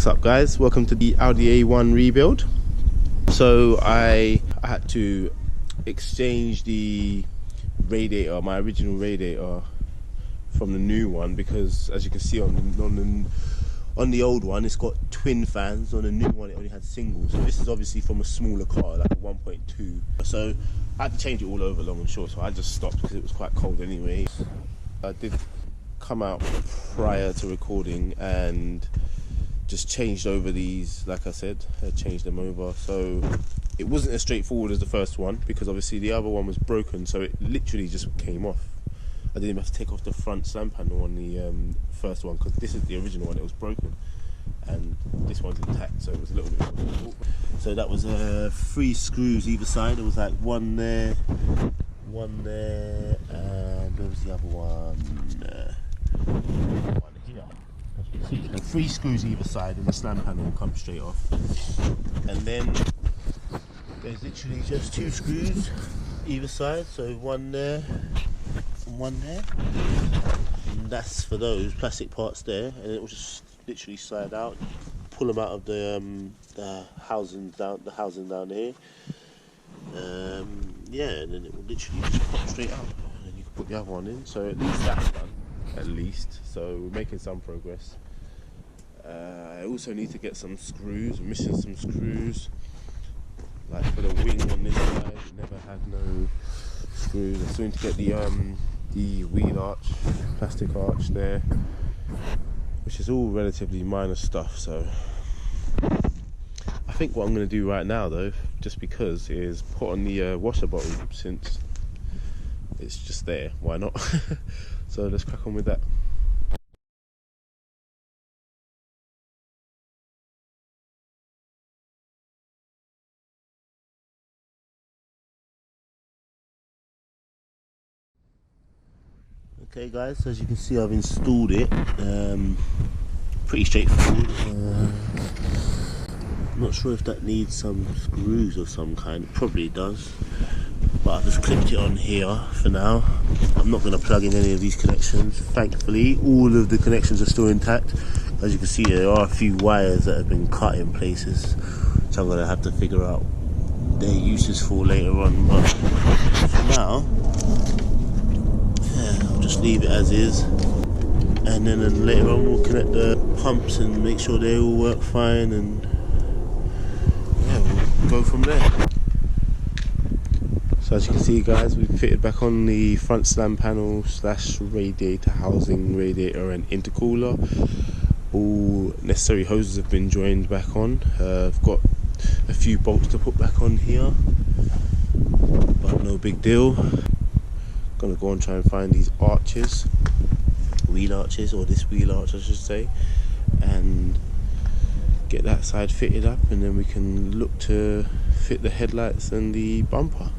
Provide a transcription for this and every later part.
What's up guys, welcome to the Audi A1 rebuild. So I had to exchange the radiator, my original radiator, from the new one because as you can see on the old one it's got twin fans. On the new one it only had singles. So this is obviously from a smaller car, like a 1.2. So I had to change it all over, long and short, so I just stopped because it was quite cold anyway. I did come out prior to recording and just changed over these, like I said, I changed them over. So it wasn't as straightforward as the first one because obviously the other one was broken, so it literally just came off. I didn't even have to take off the front slam panel on the first one because this is the original one, it was broken. And this one's intact, so it was a little bit more difficult. So that was 3 screws either side. There was like one there, and where was the other one? One here. And 3 screws either side, and the slam panel will come straight off. And then there's literally just 2 screws either side, so one there and one there. And that's for those plastic parts there, and it will just literally slide out, pull them out of the housing down here. Yeah, and then it will literally just pop straight up, and then you can put the other one in. So at least that's done, at least. So we're making some progress. I also need to get some screws. I'm missing some screws, like for the wing on this side. It never had no screws. I still need to get the wheel arch, plastic arch there, which is all relatively minor stuff. So I think what I'm going to do right now though, just because, is put on the washer bottle since it's just there, why not? So let's crack on with that. Okay guys, so as you can see I've installed it. Pretty straightforward. I'm not sure if that needs some screws of some kind. It probably does, but I've just clipped it on here for now. I'm not going to plug in any of these connections. Thankfully all of the connections are still intact. As you can see there are a few wires that have been cut in places, which I'm going to have to figure out their uses for later on, but for now I'll just leave it as is, and then later on we'll connect the pumps and make sure they all work fine, and yeah, we'll go from there. So as you can see guys, we've fitted back on the front slam panel / radiator housing, radiator and intercooler. All necessary hoses have been joined back on. I've got a few bolts to put back on here, but no big deal. Gonna go and try and find these arches, wheel arches, or this wheel arch I should say, and get that side fitted up, and then we can look to fit the headlights and the bumper.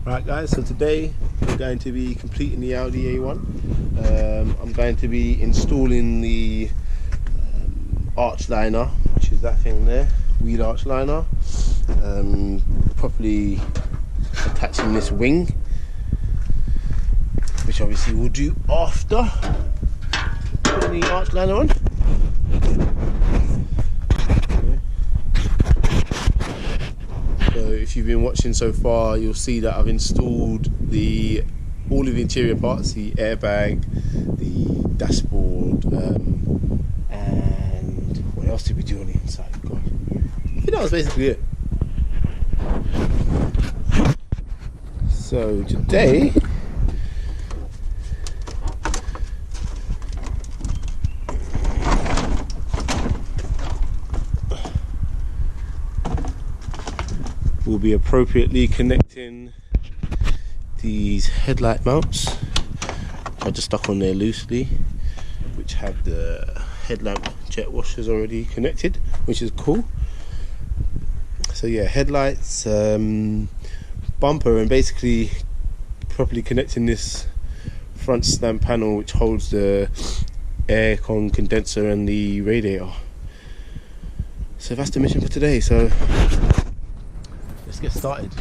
Right guys, so today we're going to be completing the Audi A1. I'm going to be installing the arch liner, which is that thing there, wheel arch liner, properly attaching this wing, which obviously we'll do after putting the arch liner on. So if you've been watching so far, you'll see that I've installed all of the interior parts, the airbag, the dashboard, and what else did we do on the inside? God, I think that was basically it. So today we'll be appropriately connecting these headlight mounts, which I just stuck on there loosely, which have the headlamp jet washers already connected, which is cool. So yeah, headlights, bumper, and basically properly connecting this front slam panel which holds the aircon condenser and the radiator. So that's the mission for today, so let's get started.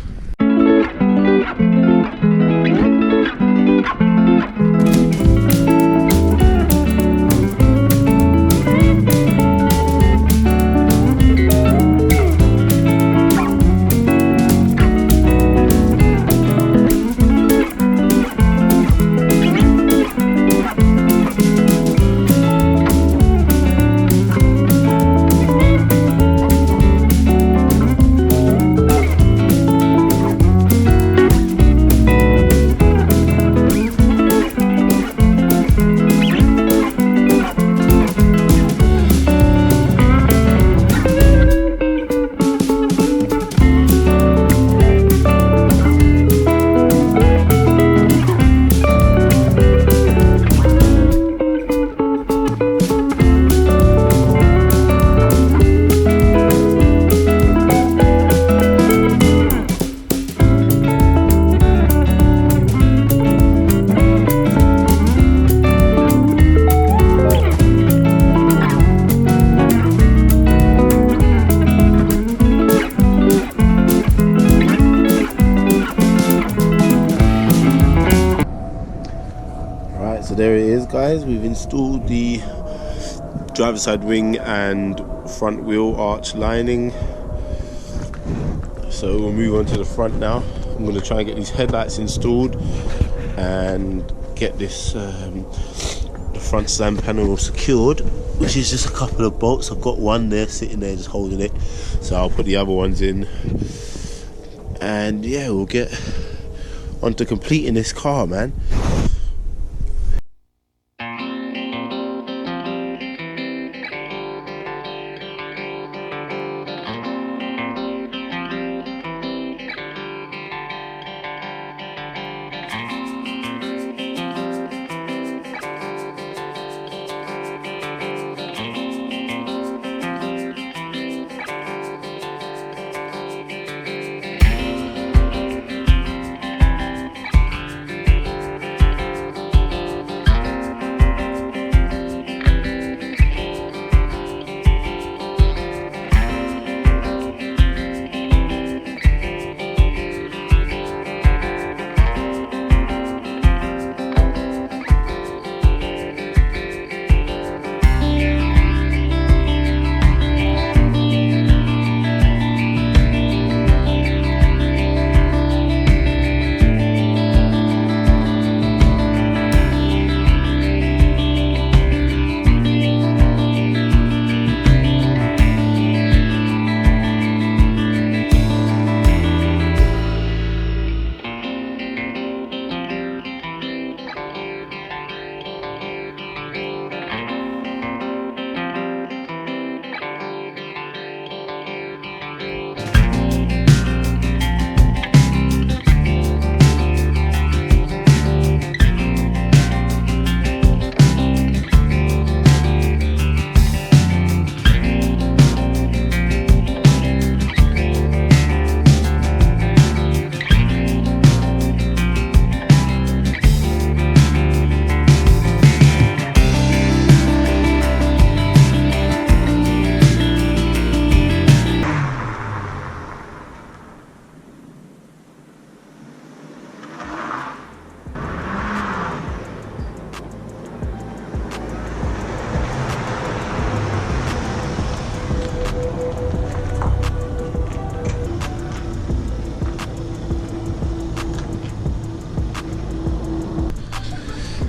So there it is, guys. We've installed the driver's side wing and front wheel arch lining. So we'll move on to the front now. I'm going to try and get these headlights installed and get this the front slam panel secured, which is just a couple of bolts. I've got one there sitting there just holding it, so I'll put the other ones in, and yeah, we'll get onto completing this car, man.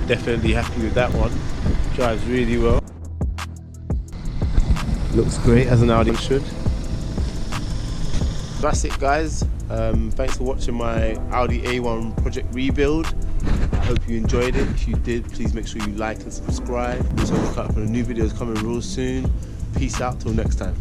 Definitely happy with that one. Drives really well. Looks great as an Audi should. That's it, guys. Thanks for watching my Audi A1 project rebuild. I hope you enjoyed it. If you did, please make sure you like and subscribe. So look out for the new videos coming real soon. Peace out till next time.